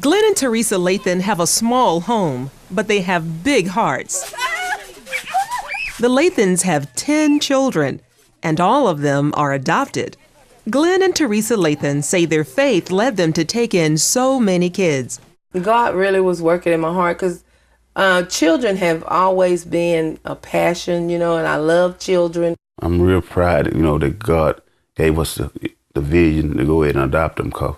Glenn and THERESA LATHAN have a small home, but they have big hearts. The Lathans have 10 children, and all of them are adopted. Glenn and THERESA LATHAN say their faith led them to take in so many kids. God really was working in my heart because children have always been a passion, and I love children. I'm real proud, that God gave us the vision to go ahead and adopt them, because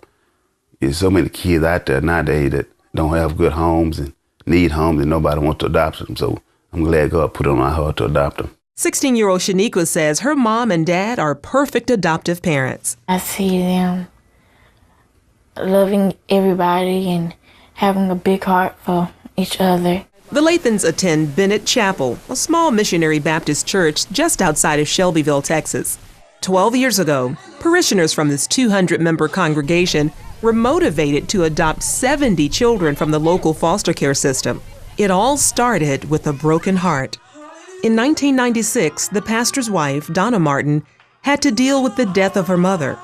there's so many kids out there nowadays that don't have good homes and need homes, and nobody wants to adopt them. So I'm glad God put it on our heart to adopt them. 16-year-old SHENEQUA says her mom and dad are perfect adoptive parents. I see them loving everybody and having a big heart for each other. The Lathans attend BENNETT Chapel, a small missionary Baptist church just outside of Shelbyville, Texas. 12 years ago, parishioners from this 200-member congregation were motivated to adopt 70 children from the local foster care system. It all started with a broken heart. In 1996, the pastor's wife, DONNA Martin, had to deal with the death of her mother.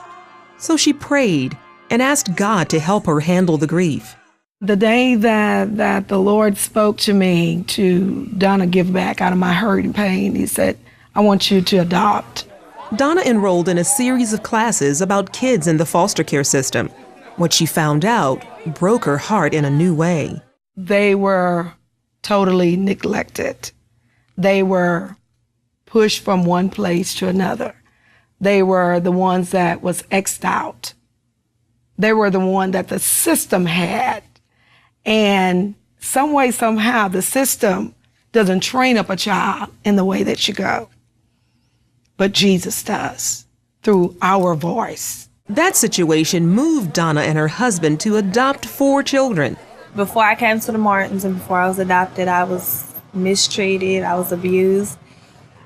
So she prayed and asked God to help her handle the grief. The day that the Lord spoke to me to DONNA give back out of my hurt and pain, he said, I want you to adopt. DONNA enrolled in a series of classes about kids in the foster care system. What she found out broke her heart in a new way. They were totally neglected. They were pushed from one place to another. They were the ones that was X'd out. They were the one that the system had. And some way, somehow, the system doesn't train up a child in the way that should go. But Jesus does, through our voice. That situation moved DONNA and her husband to adopt 4 children. Before I came to the Martins and before I was adopted, I was mistreated, I was abused,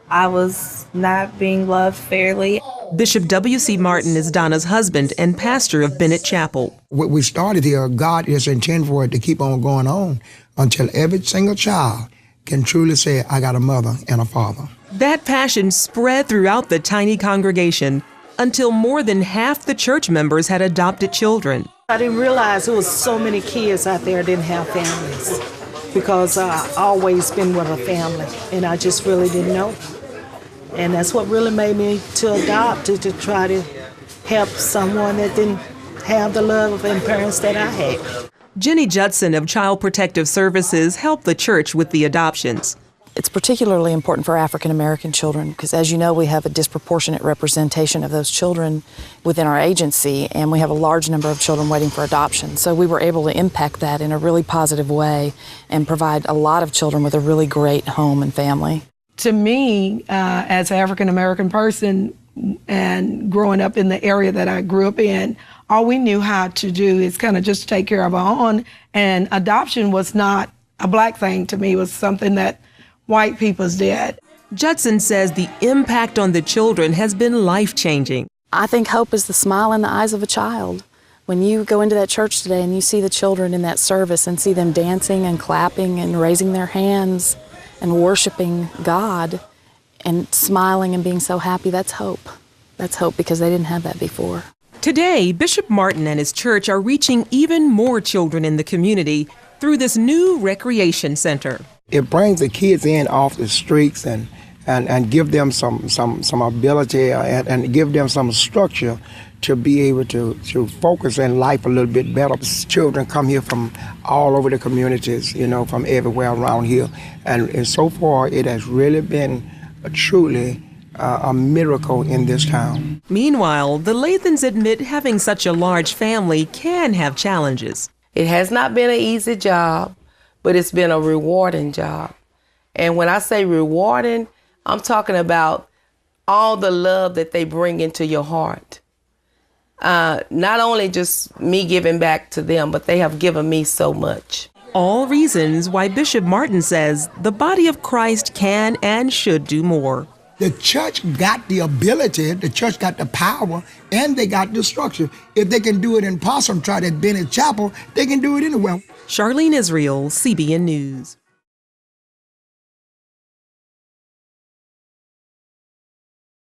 I was not being loved fairly. Bishop W.C. Martin is DONNA's husband and pastor of BENNETT Chapel. What we started here, God is intended for it to keep on going on until every single child can truly say, I got a mother and a father. That passion spread throughout the tiny congregation until more than half the church members had adopted children. I didn't realize there was so many kids out there that didn't have families, because I've always been with a family, and I just really didn't know. And that's what really made me to adopt, to try to help someone that didn't have the love and parents that I had. Ginny JUDSON of Child Protective Services helped the church with the adoptions. It's particularly important for African American children because, as you know, we have a disproportionate representation of those children within our agency, and we have a large number of children waiting for adoption. So we were able to impact that in a really positive way and provide a lot of children with a really great home and family. To me, as an African American person and growing up in the area that I grew up in, all we knew how to do is kind of just take care of our own. And adoption was not a black thing to me. It was something that white people's did. JUDSON says the impact on the children has been life-changing. I think hope is the smile in the eyes of a child. When you go into that church today and you see the children in that service and see them dancing and clapping and raising their hands and worshiping God and smiling and being so happy, that's hope. That's hope because they didn't have that before. Today, Bishop Martin and his church are reaching even more children in the community through this new recreation center. It brings the kids in off the streets and give them some ability and give them some structure to be able to focus in life a little bit better. Children come here from all over the communities, from everywhere around here. And so far, it has really been truly a miracle in this town. Meanwhile, the Lathans admit having such a large family can have challenges. It has not been an easy job, but it's been a rewarding job. And when I say rewarding, I'm talking about all the love that they bring into your heart. Not only just me giving back to them, but they have given me so much. All reasons why Bishop Martin says the body of Christ can and should do more. The church got the ability, the church got the power, and they got the structure. If they can do it in Possum Trot at BENNETT Chapel, they can do it anywhere. Charlene Israel, CBN News.